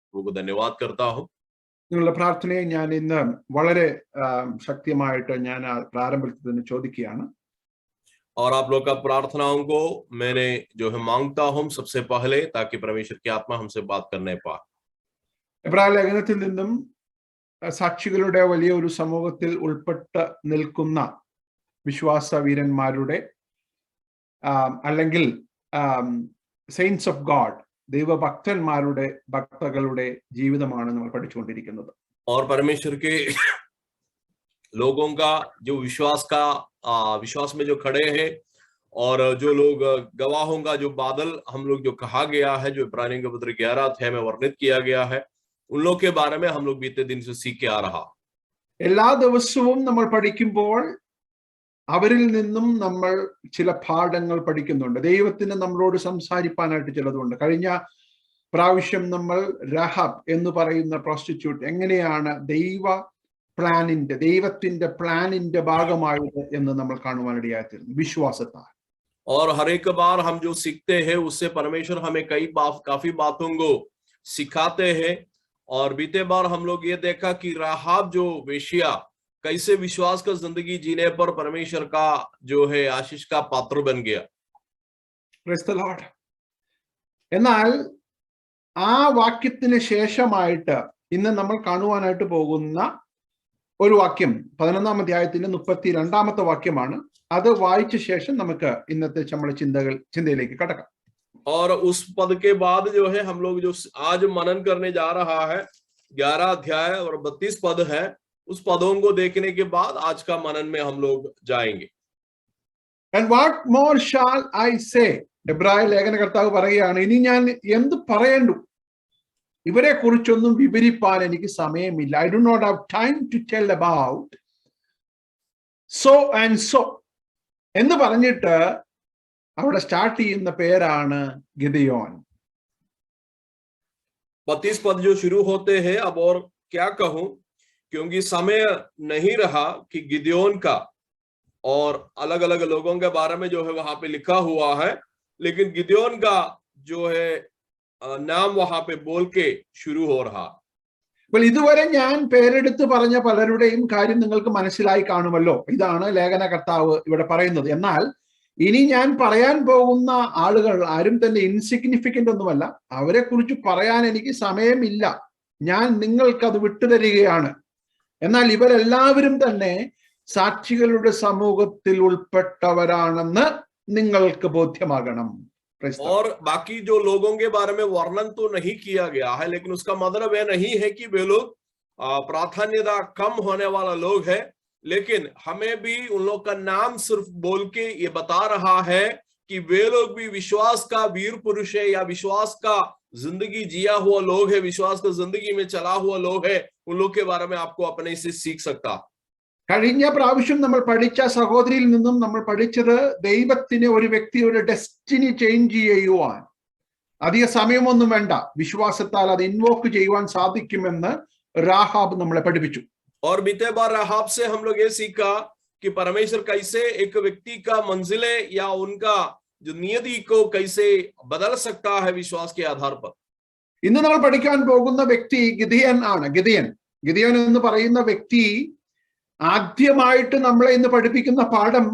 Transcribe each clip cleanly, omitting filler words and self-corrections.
प्रभु को धन्यवाद करता हूँ। നിങ്ങളുടെ പ്രാർത്ഥനയെ ഞാൻ ഇന്ന് വളരെ ശക്തിയായിട്ട് ഞാൻ പ്രാരംഭത്തിൽ തന്നെ ചോദിക്കുകയാണ്. और आप लोग का प्रार्थनाओं को मैंने जो है मांगता हूँ सबसे पहले, ताकि परमेश्वर की आत्मा हमसे बात करने पाए। എബ്രായ ലേഖനത്തിൽ നിന്നും സാക്ഷികളുടെ വലിയ ഒരു സമൂഹത്തിൽ ഉൾപ്പെട്ട് നിൽക്കുന്ന വിശ്വാസ വീരന്മാരുടെ അല്ലെങ്കിൽ സെയിൻസ് ഓഫ് ഗോഡ്, ദൈവഭക്തന്മാരുടെ ഭക്തകളുടെ ജീവിതമാണ് നമ്മൾ പഠിച്ചുകൊണ്ടിരിക്കുന്നത്. और परमेश्वर के लोगों का जो विश्वास में जो खड़े हैं, और जो लोग गवाहों का जो बादल हम लोग जो कहा गया है, जो इब्रानियों के पत्र 11 अध्याय में वर्णित किया गया है, उन लोग के बारे में हम लोग बीते दिन से सीख के आ रहा. എല്ലാ ദിവസവും നമ്മൾ പഠിക്കുമ്പോൾ അവരിൽ നിന്നും നമ്മൾ ചില പാഠങ്ങൾ പഠിക്കുന്നുണ്ട്. ദൈവത്തിന് നമ്മളോട് സംസാരിക്കാനായിട്ട് ചിലതുണ്ട്. കഴിഞ്ഞ പ്രാവശ്യം നമ്മൾ രഹാബ് എന്ന് പറയുന്ന പ്രോസ്റ്റിറ്റ്യൂട്ട് എങ്ങനെയാണ് ദൈവത്തിന്റെ പ്ലാനിന്റെ ഭാഗമായത് എന്ന് നമ്മൾ കാണുവാനിടയായിത്തീരുന്നു വിശ്വാസത്താൽ. और हर एक बार हम जो सीखते हैं उससे परमेश्वर हमें काफी बातों को सिखाते हैं. और बीते बार हम लोग ये देखा कि राहाब जो वेश्या कैसे विश्वास का जिंदगी जीने पर परमेश्वर का जो है आशीष का पात्र बन गया. Praise the Lord. എന്നാൽ ആ വാക്യത്തിന് ശേഷമായിട്ട് ഇന്ന് നമ്മൾ കാണുവാനായിട്ട് പോകുന്ന ഒരു വാക്യം 11-ാം അധ്യായത്തിന്റെ 32-ാമത്തെ വാക്യമാണ്. അത് വായിച്ച ശേഷം നമുക്ക് ഇന്നത്തെ നമ്മുടെ ചിന്തയിലേക്ക് കടക്കാം. और उस पद के बाद जो है हम लोग जो आज मनन करने जा रहा है 11 अध्याय और 32 पद है, उस पदों को देखने के बाद आज का मनन में हम लोग जाएंगे. And what more shall I say? എബ്രായ ലേഖനകർത്താവ് പറയുകയാണ്, ഇനി ഞാൻ എന്ത് പറയേണ്ടു? ഇവരെ കുറിച്ചൊന്നും വിവരിപ്പാൻ എനിക്ക് സമയമില്ല. I do not have time to tell about so and so എന്ന് പറഞ്ഞിട്ട് അവിടെ സ്റ്റാർട്ട് ചെയ്യുന്ന പേരാണ് ഗിദെയോൻ. 32 पद जो शुरू होते हैं, अब और क्या कहूं, क्योंकि समय नहीं रहा कि गिदयोन का और अलग अलग लोगों के बारे में जो है वहां पे लिखा हुआ है, लेकिन गिदयोन का जो है नाम वहां पे बोल के शुरू हो रहा. അപ്പോൾ ഇതുവരെ ഞാൻ പേരെടുത്ത് പറഞ്ഞ പലരുടെയും കാര്യം നിങ്ങൾക്ക് മനസ്സിലായി കാണുമല്ലോ. ഇതാണ് ലേഖനകർത്താവ് ഇവിടെ പറയുന്നത്. എന്നാൽ ഇനി ഞാൻ പറയാൻ പോകുന്ന ആളുകൾ ആരും തന്നെ ഇൻസിഗ്നിഫിക്കന്റ് ഒന്നുമല്ല. അവരെ കുറിച്ച് പറയാൻ എനിക്ക് സമയമില്ല. ഞാൻ നിങ്ങൾക്കത് വിട്ടുതരികയാണ്. എന്നാൽ ഇവരെല്ലാവരും തന്നെ സാക്ഷികളുടെ സമൂഹത്തിൽ ഉൾപ്പെട്ടവരാണെന്ന് നിങ്ങൾക്ക് ബോധ്യമാകണം. और बाकी जो लोगों के बारे में वर्णन तो नहीं किया गया है, लेकिन उसका मतलब यह नहीं है कि वे लोग प्राधान्यता कम होने वाला लोग है, लेकिन हमें भी उन लोग का नाम सिर्फ बोल के ये बता रहा है कि वे लोग भी विश्वास का वीर पुरुष है, या विश्वास का जिंदगी जिया हुआ लोग है, विश्वास का जिंदगी में चला हुआ लोग है. उन लोग के बारे में आपको अपने से सीख सकता. കഴിഞ്ഞ പ്രാവശ്യം നമ്മൾ പഠിച്ച സഹോദരിയിൽ നിന്നും നമ്മൾ പഠിച്ചത് ദൈവത്തിന് ഒരു വ്യക്തിയുടെ ഡെസ്റ്റിനി ചേഞ്ച് ചെയ്യുവാൻ അധിക സമയമൊന്നും വേണ്ട, വിശ്വാസത്താൽ അത് ഇൻവോക്ക് ചെയ്യുവാൻ സാധിക്കുമെന്ന് രാഹാബ് നമ്മളെ പഠിപ്പിച്ചു. और बीते बार राहाब से हम लोग ये सीखा कि परमेश्वर कैसे एक व्यक्ति का मंजिले या उनका जो नियति को कैसे बदल सकता है विश्वास के आधार पर. ഇന്ന് നമ്മൾ പഠിക്കാൻ പോകുന്ന വ്യക്തി ഗിദെയോൻ ആണ്. ഗിദെയോൻ എന്ന് പറയുന്ന വ്യക്തി ആദ്യമായിട്ട് നമ്മളെ ഇന്ന് പഠിപ്പിക്കുന്ന പാഠം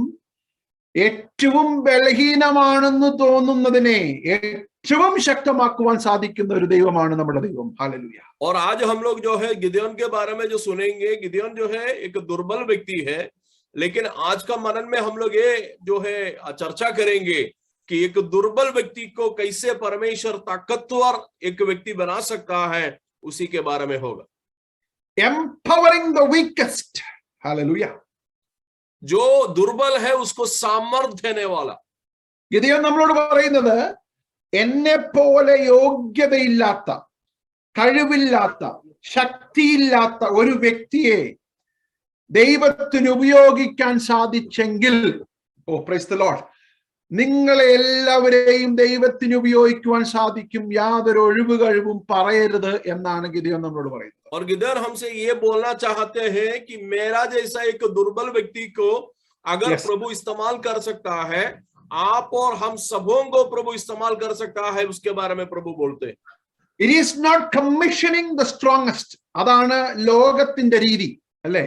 ഏറ്റവും ബലഹീനമാണെന്ന് തോന്നുന്നതിനെ ഏറ്റവും ശക്തമാക്കുവാൻ സാധിക്കുന്ന ഒരു ദൈവമാണ് നമ്മുടെ ദൈവം. ഹല്ലേലൂയ. और आज हम लोग जो है गिदयोन के बारे में जो सुनेंगे, गिदयोन जो है एक दुर्बल व्यक्ति है, लेकिन आज का मनन में हम लोग ये जो है चर्चा करेंगे कि एक दुर्बल व्यक्ति को कैसे परमेश्वर ताकतवर एक व्यक्ति बना सकता है, उसी के बारे में होगा. Empowering the weakest. Hallelujah. जो दुर्बल है उसको सामर्थ्य देने वाला. ഗിദെയോൻ നമ്മളോട് പറയുന്നത്, എന്നെ പോലെ യോഗ്യതയില്ലാത്ത, കഴിവില്ലാത്ത, ശക്തിയില്ലാത്ത ഒരു വ്യക്തിയെ ദൈവത്തിന് ഉപയോഗിക്കാൻ സാധിച്ചെങ്കിൽ, ഓ പ്രൈസ് ദി ലോർഡ്, നിങ്ങളെ എല്ലാവരെയും ദൈവത്തിന് ഉപയോഗിക്കുവാൻ സാധിക്കും, യാതൊരു ഒഴിവുകഴിവും പറയരുത് എന്നാണ് ഗിദെയോൻ നമ്മളോട് പറയുന്നത്. और गिदयोन हमसे ये बोलना चाहते हैं कि मेरा जैसा एक दुर्बल व्यक्ति को अगर प्रभु इस्तेमाल कर सकता है, आप और हम सबों को प्रभु इस्तेमाल कर सकता है, उसके बारे में प्रभु बोलते हैं. It is not commissioning the strongest. അതാണ് ലോകത്തിന്റെ രീതി, അല്ലെ?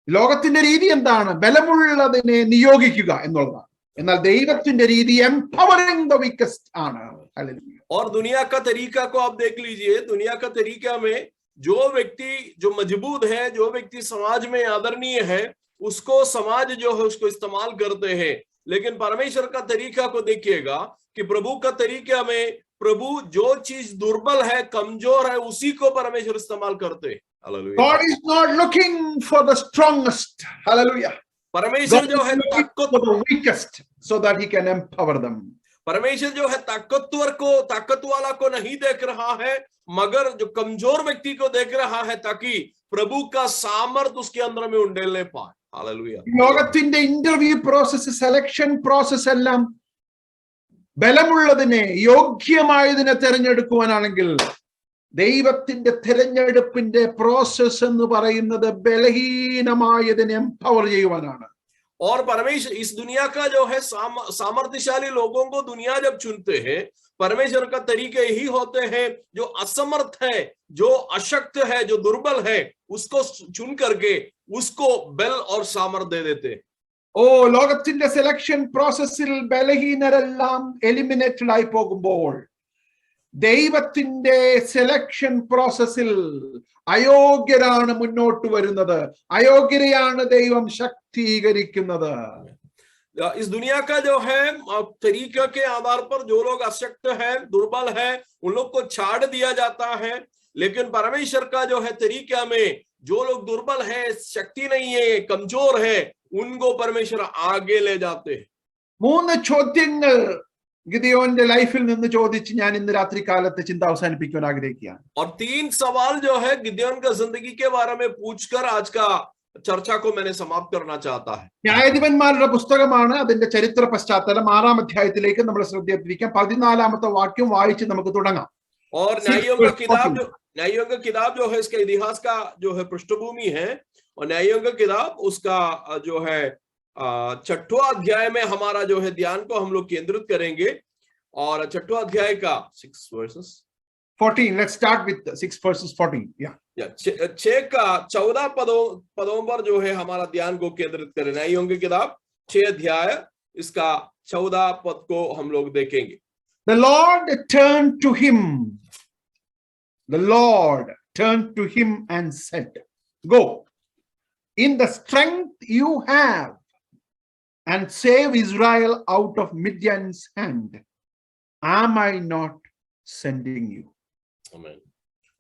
ലോകത്തിന്റെ രീതി എന്താണ്? ബലമുള്ളതിനെ നിയോഗിക്കുക എന്നുള്ളതാണ്. എന്നാൽ ദൈവത്തിന്റെ രീതി empowering the weakest ആണ്. Hallelujah. और दुनिया का तरीका को आप देख लीजिए. दुनिया का तरीका में जो व्यक्ति जो मजबूत है, जो व्यक्ति समाज में आदरणीय है, उसको समाज जो है उसको इस्तेमाल करते हैं. लेकिन परमेश्वर का तरीका को देखिएगा कि प्रभु का तरीका में प्रभु जो चीज दुर्बल है, कमजोर है, उसी को परमेश्वर इस्तेमाल करते हैं. Hallelujah. God is not looking for the strongest. Hallelujah. परमेश्वर जो है for the weakest so that he can empower them. परमेश्वर जो है ताकत वाला को नहीं देख रहा है, मगर जो कमजोर व्यक्ति को देख रहा है, ताकि प्रभु का सामर्थ उसके अंदर में उंडेलने पाए. हालेलुया. ലോകത്തിന്റെ ഇന്റർവ്യൂ പ്രോസസ്, സെലക്ഷൻ പ്രോസസ് എല്ലാം ബലമുള്ളതിനെ, യോഗ്യമായതിനെ തിരഞ്ഞെടുക്കുവാനാണെങ്കിൽ ദൈവത്തിന്റെ തിരഞ്ഞെടുപ്പിന്റെ പ്രോസസ് എന്ന് പറയുന്നത് ബലഹീനമായതിനെ എംപവർ ചെയ്യുവാനാണ്. और परमेश्वर इस दुनिया का जो है सामर्थ्यशाली लोगों को दुनिया जब चुनते हैं, परमेश्वर का तरीके यही होते हैं, जो असमर्थ है, जो अशक्त है, जो दुर्बल है, उसको चुन करके उसको बल और सामर्थ दे देते हैं. ലോകത്തിന്റെ സെലക്ഷൻ പ്രോസസ്സിൽ ബലഹീനരെല്ലാം എലിമിനേറ്റഡ് ആയി പോകുമ്പോൾ ദൈവത്തിന്റെ സെലക്ഷൻ പ്രോസസ്സിൽ അയോഗ്യരാണ് മുന്നോട്ട് വരുന്നത്. അയോഗ്യരെയാണ് ദൈവം ശക്തീകരിക്കുന്നത്. इस दुनिया का जो है तरीका के आधार पर जो लोग अशक्त है, दुर्बल है, उन लोग को छाड़ दिया जाता है. लेकिन परमेश्वर का जो है तरीका में जो लोग दुर्बल है, शक्ति नहीं है, कमजोर है, उनको परमेश्वर आगे ले जाते हैं. 3 ചോദ്യങ്ങൾ ഗിദെയോന്റെ ലൈഫിൽ നിന്ന് ചോദിച്ച് ഞാൻ ഇന്ന് രാത്രി കാലത്തെ ചിന്ത അവസാനിപ്പിക്കാൻ ആഗ്രഹിക്കുകയാണ്. और 3 सवाल जो है गिदೆയോन का जिंदगी के बारे में पूछकर आज का चर्चा को मैंने समाप्त करना चाहता है. ന്യായാധിപന്മാരുടെ പുസ്തകമാണ്. അതിന്റെ ചരിത്ര പശ്ചാത്തലം 6-ാം അധ്യായത്തിലേക്ക് നമ്മൾ ശ്രദ്ധ 14-ാമത്തെ വാക്യം വായിച്ച് നമുക്ക് തുടങ്ങാം. और न्यायों का किताब जो है इसके इतिहास का जो है पृष्ठभूमि है. और न्यायों का किताब उसका जो है 6वां अध्याय में हमारा जो है ध्यान को हम लोग केंद्रित करेंगे. और 6वां अध्याय का 6 verses 14. Let's start with 6 verses 14. Yeah. 6 का 14 पदों पर जो है हमारा ध्यान को केंद्रित करें. न्यायों की किताब 6 अध्याय इसका 14 पद को हम लोग देखेंगे. The Lord turned to him. The Lord turned to him and said, "Go in the strength you have and save Israel out of Midian's hand. Am I not sending you?" आमीन.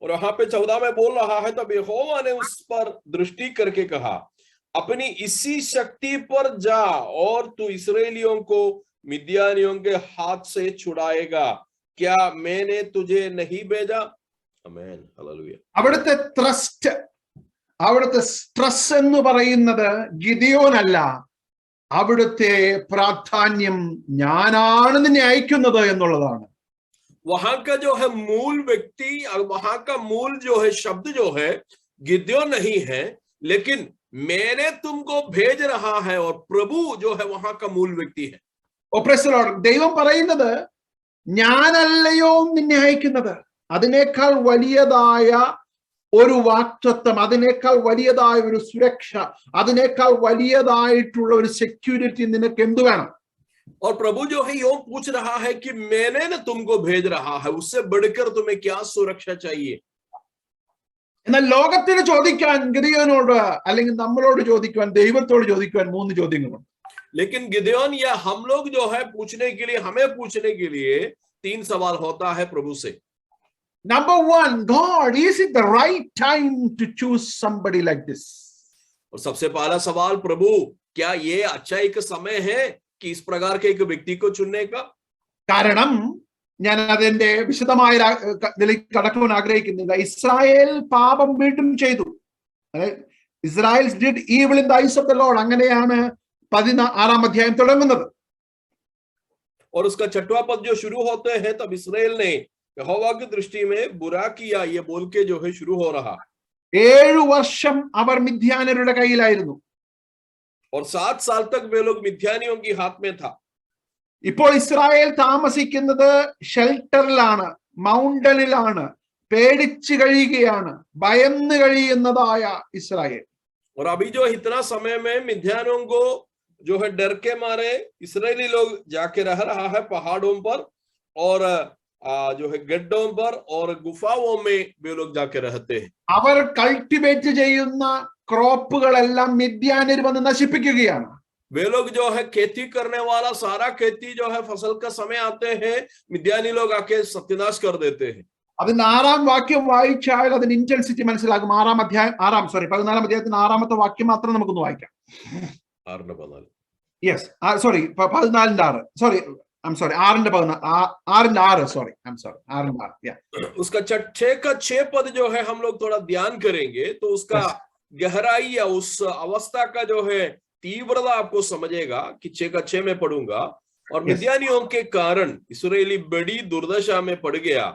और यहाँ पे 14 में बोल रहा है, तब यहोवा ने उस पर दृष्टि करके कहा, अपनी इसी शक्ति पर जा और तू इस्राएलियों को मिद्यानियों के हाथ से छुड़ाएगा. क्या मैंने तुझे नहीं भेजा? आमीन. हालेलुया. അവിടുത്തെ ത്രസ്റ്റ്, അവിടുത്തെ സ്ട്രെസ് എന്ന് പറയുന്നത് ഗിദെയോനല്ല. അവിടുത്തെ പ്രാധാന്യം ഞാനാണ് നിന്നെ അയക്കുന്നത് എന്നുള്ളതാണ്. वहां का जो है मूल व्यक्ति, वहां का मूल जो है शब्द जो है गिदೆಯೋन नहीं है, लेकिन मैंने तुमको भेज रहा है. और प्रभु जो है वहां का मूल व्यक्ति है. ദൈവം പറയുന്നത് ഞാനല്ലയോ നിന്നെ അയക്കുന്നത്. അതിനേക്കാൾ വലിയതായ ഒരു വാക്തത്വം, അതിനേക്കാൾ വലിയതായ ഒരു സുരക്ഷ, അതിനേക്കാൾ വലിയതായിട്ടുള്ള ഒരു സെക്യൂരിറ്റി നിനക്ക് എന്തു വേണം? और प्रभु जो है यूं पूछ रहा है कि मैंने न तुमको भेज रहा है, उससे बढ़कर तुम्हें क्या सुरक्षा चाहिए? എന്നാൽ ലോകത്തിന് ചോദിക്കാൻ, ഗിദെയോനോട് അല്ലെങ്കിൽ നമ്മളോട് ചോദിക്കുവാൻ, ദൈവത്തോട് ചോദിക്കുവാൻ 3 ചോദ്യങ്ങളുണ്ട്. लेकिन गिदೆಯೋन या हम लोग जो है पूछने के लिए, हमें पूछने के लिए 3 सवाल होता है प्रभु से. Number 1, God, is it the right time to choose somebody like this? और सबसे पहला सवाल, प्रभु क्या ये अच्छा एक समय है कि इस प्रकार के एक व्यक्ति को चुनने का? കാരണം ഞാൻ അതിന്റെ വിശദമായ ഇതിലേക്ക് കടക്കുവാൻ ആഗ്രഹിക്കുന്നില്ല. ഇസ്രായേൽ പാപം വീണ്ടും ചെയ്തു. Israel did evil in the eyes of the Lord. അങ്ങനെയാണ് 16-ാം അധ്യായം തുടങ്ങുന്നത്. और उसका 6वां पद जो शुरू होते हैं, तब इस्राएल ने यहोवा की दृष्टि में बुरा किया, ये बोल के जो है शुरू हो रहा. 7 വർഷം അവർ മിദ്യാനരുടെ കയ്യിലായിരുന്നു. और 7 साल तक वे लोग मिद्यानियों की हाथ में था. ഇപ്പോൾ ഇസ്രായേൽ താമസിക്കുന്നത് ഷെൽട്ടറിലാണ്, മൗണ്ടനിലാണ് പേടിച്ചു കഴിയുകയാണ്, ഭയന്ന് കഴിയുന്നതായ ഇസ്രായേൽ. और अभी जो इतना समय में मिद्यानियों को जो है डर के मारे इस्राएली लोग जाके रह रहा है पहाड़ों पर और जो है गड्ढों पर और गुफाओं में वे लोग जाके रहते हैं. അവർ കൾട്ടിവേറ്റ് ചെയ്യുന്ന ക്രോപ്പുകളെല്ലാം മിദ്യാനിൽ വന്ന് നശിപ്പിക്കുകയാണ്. वे लोग जो है खेती करने वाला सारा खेती जो है फसल का समय आते हैं मिद्यानी लोग आके सत्यानाश कर देते हैं. അതിന്റെ 6-ാം വാക്യം വായിച്ചാൽ അതിന്റെ ഇന്റൻസിറ്റി മനസ്സിലാകും. 14 അധ്യായത്തിന് 6-ാമത്തെ വാക്യം മാത്രം നമുക്കൊന്ന് വായിക്കാം. 6:14. Yes, sorry 14:6. Sorry, I am sorry, 6:6. Sorry, I am sorry, 6:6. उसका 6 का 6 पद जो है हम लोग थोड़ा ध्यान करेंगे तो उसका गहराई या उस अवस्था का जो है तीव्रता आपको समझेगा कि 6 का 6 में पढ़ूंगा. और मिद्यानियों के कारण इस्राएली बड़ी दुर्दशा में पड़ गया,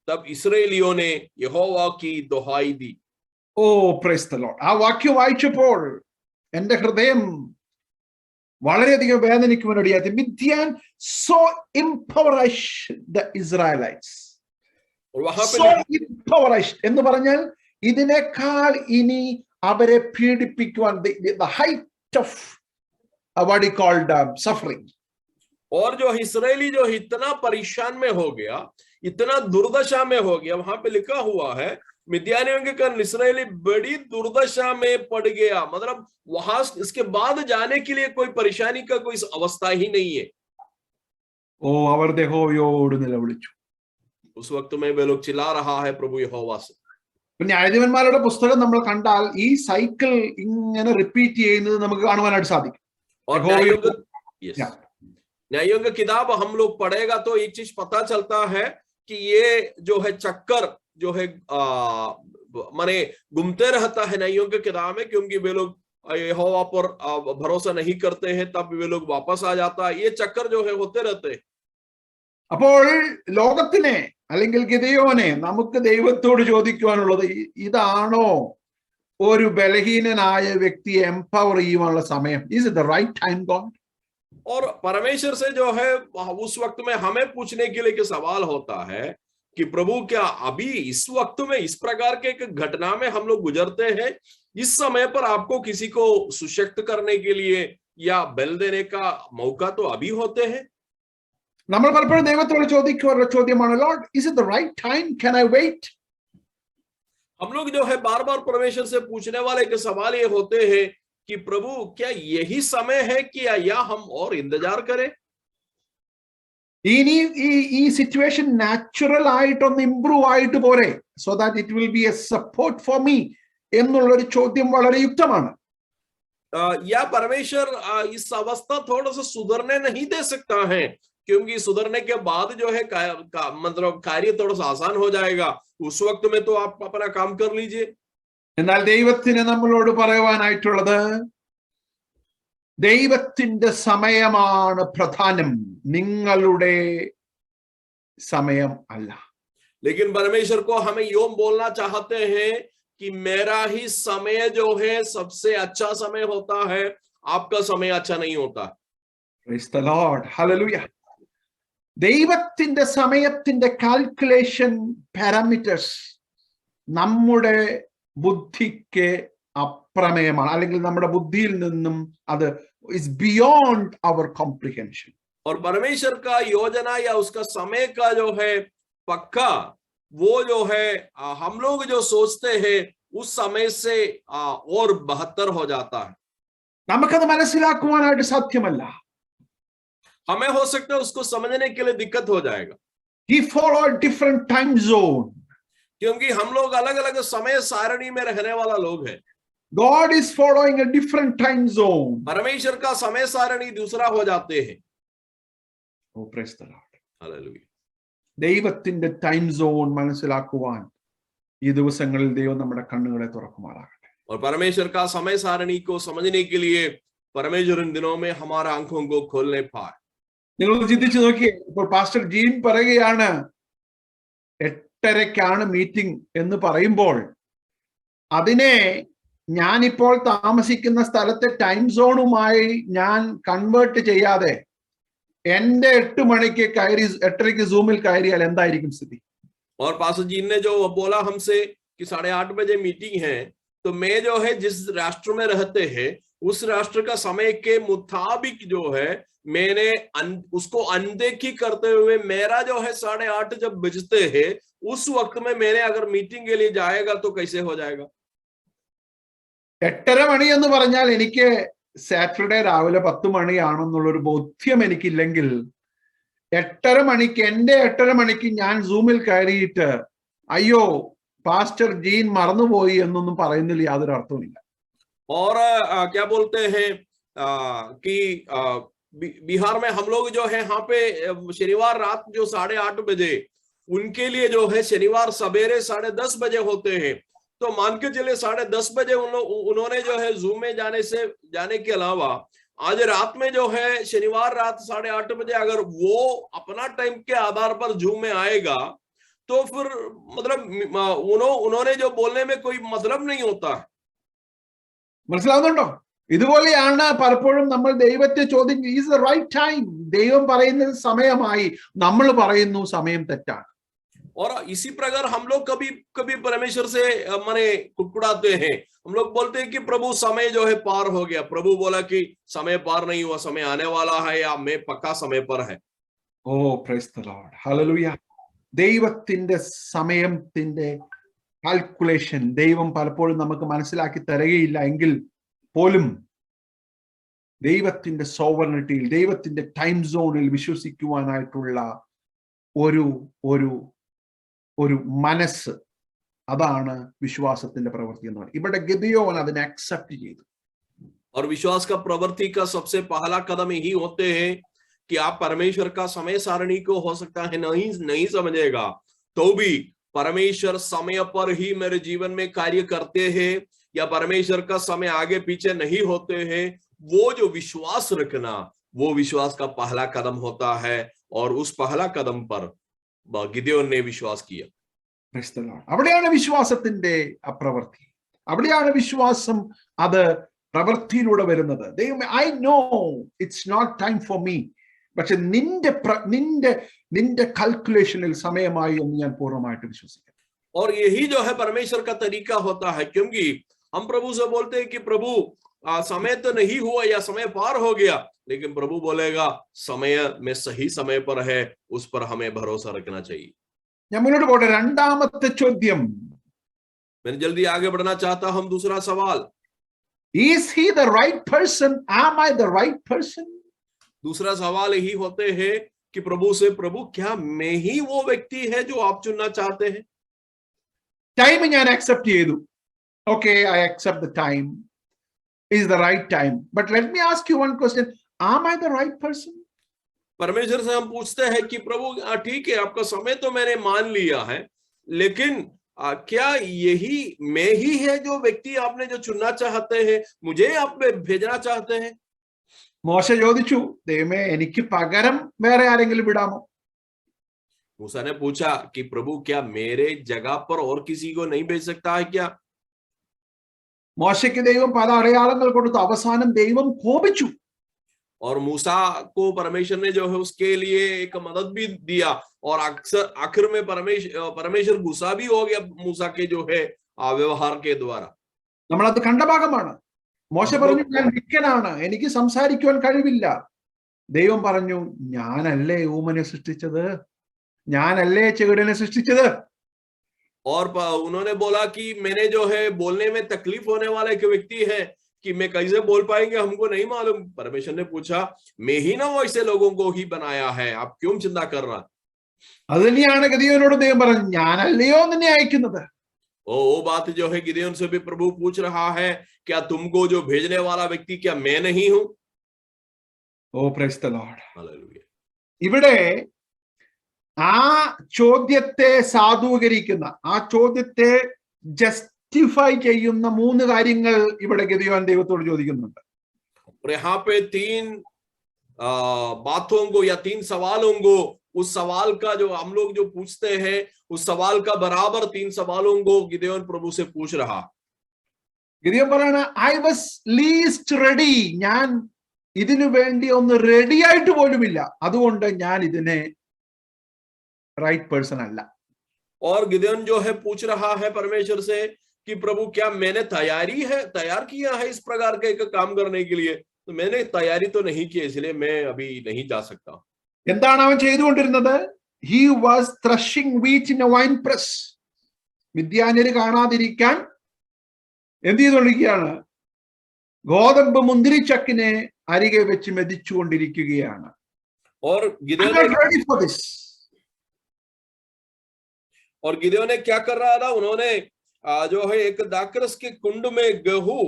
तब इस्राएलियों ने यहोवा की दुहाई दी. Oh praise the lord. ആ വാക്യം വായിച്ചപ്പോൾ എന്റെ ഹൃദയം വളരെയധികം വേദനിക്കുവാനിടയായി. Midian so impoverished the Israelites. So impoverished എന്ന് പറഞ്ഞാൽ ഇതിനേക്കാൾ ഇനി അവരെ പീഡിപ്പിക്കുവാൻ the height of what he called suffering. और जो इसराइली जो इतना परेशान में हो गया, इतना दुर्दशा में हो गया, वहां पे लिखा हुआ है मिद्यानियों के कारण इसराइली बड़ी दुर्दशा में पड़ गया. मतलब वहां इसके बाद जाने के लिए कोई परेशानी का कोई अवस्था ही नहीं है. ഓ അവർ യഹോവയോട് നിലവിളിച്ചു. उस वक्त में वे लोग चिल्ला रहा है प्रभु यहोवा से. ന്യായാധിപന്മാരുടെ പുസ്തകം നമ്മൾ കണ്ടാൽ ഈ സൈക്കിൾ ഇങ്ങനെ റിപ്പീറ്റ് ചെയ്യുന്നത് നമുക്ക് കാണുവാനായിട്ട് സാധിക്കും. और न्यायों की किताब हम लोग पढ़ेगा तो एक चीज पता चलता है कि ये जो है चक्कर जो है माने घूमते रहता है न्यायों की किताब में, क्योंकि वे लोग यहोवा पर भरोसा नहीं करते हैं, तब वे लोग वापस आ जाता है. ये चक्कर जो है होते रहते हैं. അപ്പോൾ ലോകത്തിനെ അല്ലെങ്കിൽ ഗിദെയോനെ നമുക്ക് ദൈവത്തോട് ചോദിക്കുവാനുള്ളത് ഇതാണോ ഒരു ബലഹീനനായ വ്യക്തിയെ എംപവർ ചെയ്യുവാനുള്ള സമയം? Is it the right time God? और परमेश्वर से जो है उस वक्त में हमें पूछने के लिए सवाल होता है कि प्रभु क्या अभी इस वक्त में इस प्रकार के एक घटना में हम लोग गुजरते हैं, इस समय पर आपको किसी को सुशक्त करने के लिए या बल देने का मौका तो अभी होते हैं. നമ്മൾ പലപ്പോഴും ദൈവത്തോട് ചോദിക്കാറുള്ള ചോദ്യമാണ്, Lord is it the right time, can I wait? हम लोग जो है बार बार परमेश्वर से पूछने वाले के सवाल ये होते हैं कि प्रभु क्या यही समय है कि या हम और इंतजार करें? ഇനി ഈ സിറ്റുവേഷൻ നാച്ചുറൽ ആയിട്ടൊന്ന് ഇംപ്രൂവ് ആയിട്ട് പോരെ, so that it will be A support for me എന്നുള്ളൊരു ചോദ്യം വളരെ യുക്തമാണ്. या परमेश्वर इस अवस्था थोड़ा सा सुधरने नहीं दे सकता है, क्योंकि सुधरने के बाद जो है मतलब कार्य थोड़ा सा आसान हो जाएगा, उस वक्त में तो आप अपना काम कर लीजिए. എന്നാൽ ദൈവത്തിന് നമ്മളോട് പറയുവാനായിട്ടുള്ളത്, ദൈവത്തിന്റെ സമയമാണ് പ്രധാനം, നിങ്ങളുടെ സമയം അല്ല. लेकिन परमेश्वर को हमें यूं बोलना चाहते हैं कि मेरा ही समय जो है सबसे अच्छा समय होता है, आपका समय अच्छा नहीं होता. Praise the Lord. Hallelujah. ദൈവത്തിന്റെ സമയത്തിന്റെ കാൽക്കുലേഷൻ പാരാമീറ്റേഴ്സ് നമ്മുടെ ബുദ്ധിക്ക് അപ്രമേയമാണ്, അല്ലെങ്കിൽ നമ്മുടെ ബുദ്ധിയിൽ നിന്നും അത് is beyond our comprehension. और परमेश्वर का योजना या उसका समय का जो है पक्का, वो जो है हम लोग जो सोचते हैं उस समय से और बेहतर हो जाता है. നമുക്കത് മനസ്സിലാക്കുവാനായിട്ട് സാധ്യമല്ല. हमें हो सकता है उसको समझने के लिए दिक्कत हो जाएगा. He followed different time zone. क्योंकि हम लोग अलग अलग समय सारणी में रहने वाला लोग हैं. God is following a different time zone. परमेश्वर का समय सारणी दूसरा हो जाते हैं. Oh, praise the Lord. Hallelujah. ദൈവത്തിന്റെ ടൈം സോൺ മനസ്സിലാക്കുവാൻ ഈ ദിവസങ്ങളിൽ ദൈവം നമ്മുടെ കണ്ണുകളെ തുറക്കുമാറാകട്ടെ. और परमेश्वर का समय सारणी को समझने के लिए परमेश्वर इन दिनों में हमारा आंखों को खोलने पाए. നിങ്ങൾ ചിന്തിച്ചു നോക്കിയേ, ഇപ്പോൾ പാസ്റ്റർ ജീൻ പറയുകയാണ് 8:30 മീറ്റിംഗ് എന്ന് പറയുമ്പോൾ, അതിനെ ഞാനിപ്പോൾ താമസിക്കുന്ന സ്ഥലത്തെ ടൈം സോണുമായി ഞാൻ കൺവേർട്ട് ചെയ്യാതെ എന്റെ 8 മണിക്ക് കയറി 8:30 സൂമിൽ കയറിയാൽ എന്തായിരിക്കും സ്ഥിതി? और पास्टर जी ने जो बोला हमसे कि 8:30 बजे मीटिंग है, तो मैं जो है जिस राष्ट्र में रहते हैं उस राष्ट्र का समय के मुताबिक जो है मैंने उसको अनदेखी करते हुए मेरा जो है 8:30 जब बजते हैं उस वक्त में मैंने अगर मीटिंग के लिए जाएगा तो कैसे हो जाएगा? 8:30 മണി എന്ന് പറഞ്ഞാൽ എനിക്ക് സാറ്റർഡേ രാവിലെ 10 മണിയാണെന്നുള്ളൊരു ബോധ്യം എനിക്കില്ലെങ്കിൽ 8:30 മണിക്ക് എന്റെ 8:30 മണിക്ക് ഞാൻ സൂമിൽ കയറിയിട്ട് അയ്യോ പാസ്റ്റർ ജീൻ മറന്നുപോയി എന്നൊന്നും പറയുന്നതിൽ യാതൊരു അർത്ഥവുമില്ല. और क्या बोलते हैं कि बिहार में हम लोग जो है यहाँ पे शनिवार रात जो 8:30 बजे उनके लिए जो है शनिवार सवेरे 10:30 बजे होते हैं, तो मान के चले 10:30 बजे उन्होंने जो है जूम में जाने के अलावा आज रात में जो है शनिवार रात 8:30 बजे अगर वो अपना टाइम के आधार पर जूम में आएगा तो फिर मतलब उन्होंने जो बोलने में कोई मतलब नहीं होता है. മനസ്സിലാവുന്നുണ്ടോ? ഇതുപോലെയാണ് പലപ്പോഴും നമ്മൾ ദൈവത്തെ ചോദിക്കുന്നത്, ഈസ് ദ റൈറ്റ് ടൈം. ദൈവം പറയുന്നത് സമയമായി, നമ്മൾ പറയുന്നു സമയം തെറ്റാണ്. और इसी प्रकार हम लोग कभी कभी परमेश्वर से माने कुड़कुड़ाते हैं. हम लोग बोलते हैं कि प्रभु समय जो है पार हो गया. प्रभु बोला कि समय पार नहीं हुआ, समय आने वाला है या मैं पक्का समय पर है. ഓ പ്രൈസ് ദി ലോർഡ്, ഹല്ലേലൂയ. ദൈവത്തിന്റെ സമയത്തിന്റെ കാൽക്കുലേഷൻ ദൈവം പലപ്പോഴും നമുക്ക് മനസ്സിലാക്കി തരികയില്ല എങ്കിൽ പോലും ദൈവത്തിന്റെ സോവറിനിറ്റിയിൽ, ദൈവത്തിന്റെ ടൈം സോണിൽ വിശ്വസിക്കുവാനായിട്ടുള്ള ഒരു ഒരു ഒരു മനസ്സ്, അതാണ് വിശ്വാസത്തിന്റെ പ്രവൃത്തി എന്ന് പറയുന്നത്. ഇവിടെ ഗിദെയോൻ അതിനെ അക്സെപ്റ്റ് ചെയ്തു. और विश्वास का प्रवृत्ति का सबसे पहला कदम यही होते हैं कि आप परमेश्वर का समय सारणी को हो सकता है नहीं समझेगा, तो भी परमेश्वर समय पर ही मेरे जीवन में कार्य करते हैं या परमेश्वर का समय आगे पीछे नहीं होते हैं, वो जो विश्वास रखना वो विश्वास का पहला कदम होता है. और उस पहला कदम पर गिदെയോൻ ने विश्वास किया. അവിടെയാണ് വിശ്വാസത്തിന്റെ പ്രവൃത്തി, അവിടെയാണ് വിശ്വാസം അത് പ്രവൃത്തിയിലൂടെ വരുന്നത്. ദൈവമേ, I know it's not time for me, പക്ഷെ നിന്റെ കാൽക്കുലേഷനിൽ സമയമായി എന്ന് ഞാൻ പൂർണ്ണമായിട്ട് വിശ്വസിക്കുന്നു. और यही जो है परमेश्वर का तरीका होता है, क्योंकि हम प्रभु से बोलते हैं कि प्रभु समय तो नहीं हुआ या समय पार हो गया, लेकिन प्रभु बोलेगा समय में सही समय पर है, उस पर हमें भरोसा रखना चाहिए. ഞാൻ മുന്നോട്ട് പോട്ടെ. രണ്ടാമത്തെ ചോദ്യം, मैं जल्दी आगे बढ़ना चाहता हूं. दूसरा सवाल, is he the right person? Am I the right person? दूसरा सवाल यही होते हैं कि प्रभु से, प्रभु क्या मैं ही वो व्यक्ति है जो आप चुनना चाहते हैं? ടൈം ഞാൻ അക്സെപ്റ്റ് ചെയ്തു. Okay, I accept the time is the right time. But let me ask you one question, am I the right person? परमेश्वर से हम पूछते हैं कि प्रभु ठीक है, आपका समय तो मैंने मान लिया है, लेकिन क्या यही मैं ही है जो व्यक्ति आपने जो चुनना चाहते हैं, मुझे आप भेजना चाहते हैं? മോശ ചോദിച്ചു, ദൈവമേ എനിക്ക് പകരം വേറെ ആരെങ്കിലും വിടാമോ? मूसा ने पूछा कि प्रभु क्या मेरे जगह पर और किसी को नहीं भेज सकता है क्या? മോശയ്ക്ക് ദൈവം പല അടയാളങ്ങൾ കൊടുത്തു. അവസാനം ദൈവം കോപിച്ചു. और मूसा को परमेश्वर ने जो है उसके लिए एक मदद भी दिया, और अक्सर आखिर में परमेश्वर गुस्सा भी हो गया मूसा के जो है व्यवहार के द्वारा. നമ്മളത് കണ്ട ഭാഗമാണ്. മോശ പറഞ്ഞു, ഞാൻ വിക്കനാണ്, എനിക്ക് സംസാരിക്കുവാൻ കഴിവില്ല. ദൈവം പറഞ്ഞു, ഞാനല്ലേ ഊമനെ സൃഷ്ടിച്ചത്, ഞാനല്ലേ ചെകിടനെ സൃഷ്ടിച്ചത്. और उन्होंने बोला कि मैंने जो है बोलने में तकलीफ होने वाला एक व्यक्ति है कि मैं कैसे बोल पाएंगे, हमको नहीं मालूम. परमेश्वर ने पूछा, मैं ही ना वो ऐसे लोगों को ही बनाया है, आप क्यों चिंता कर रहा? അത് തന്നെയാണ് ഗിദെയോനോട് ദൈവം പറഞ്ഞു, ഞാനല്ലയോ നിന്നെ അയക്കുന്നത്. वो बात जो है गिदೆಯೋन से भी प्रभु पूछ रहा है, क्या तुमको जो भेजने वाला व्यक्ति क्या मैं नहीं हूं? ഓ പ്രൈസ് ദി ലോർഡ്, हालेलुया. ഇവിടെ ആ ചോദ്യത്തെ സാധൂകരിക്കുന്ന, ആ ചോദ്യത്തെ ജസ്റ്റിഫൈ ചെയ്യുന്ന 3 കാര്യങ്ങൾ ഇവിടെ ഗിദെയോൻ ദൈവത്തോട് ചോദിക്കുന്നുണ്ട്. और यहाँ पे 3 बातों को या 3 सवालों को, उस सवाल का जो हम लोग जो पूछते हैं उस सवाल का बराबर 3 सवालों को गिदೆയോൻ प्रभु से पूछ रहा. ഗിദെയോൻ പറയണ, ഐ വാസ് ലീസ്റ്റ് റെഡി, ഞാൻ ഇതിനു വേണ്ടി ഒന്ന് റെഡി ആയിട്ട് പോലുമില്ല, അതുകൊണ്ട് ഞാൻ ഇതിനെ റൈറ്റ് പേഴ്സൺ അല്ല. और गिदोन जो है पूछ रहा है परमेश्वर से कि प्रभु क्या मैंने तैयार किया है इस प्रकार का एक काम करने के लिए, तो मैंने तैयारी तो नहीं की, इसलिए मैं अभी नहीं जा सकता. എന്താണ് അവൻ ചെയ്തുകൊണ്ടിരുന്നത്? He was threshing wheat in a wine press. മിദ്യാന്യര് കാണാതിരിക്കാൻ എന്ത് ചെയ്തുകൊണ്ടിരിക്കുകയാണ്? ഗോതമ്പ് മുന്തിരിച്ചക്കിനെ അരികെ വെച്ച് മെതിച്ചുകൊണ്ടിരിക്കുകയാണ്. और गिदोन ने क्या कर रहा था? उन्होंने जो है एक दाखरस के कुंड में गेहूं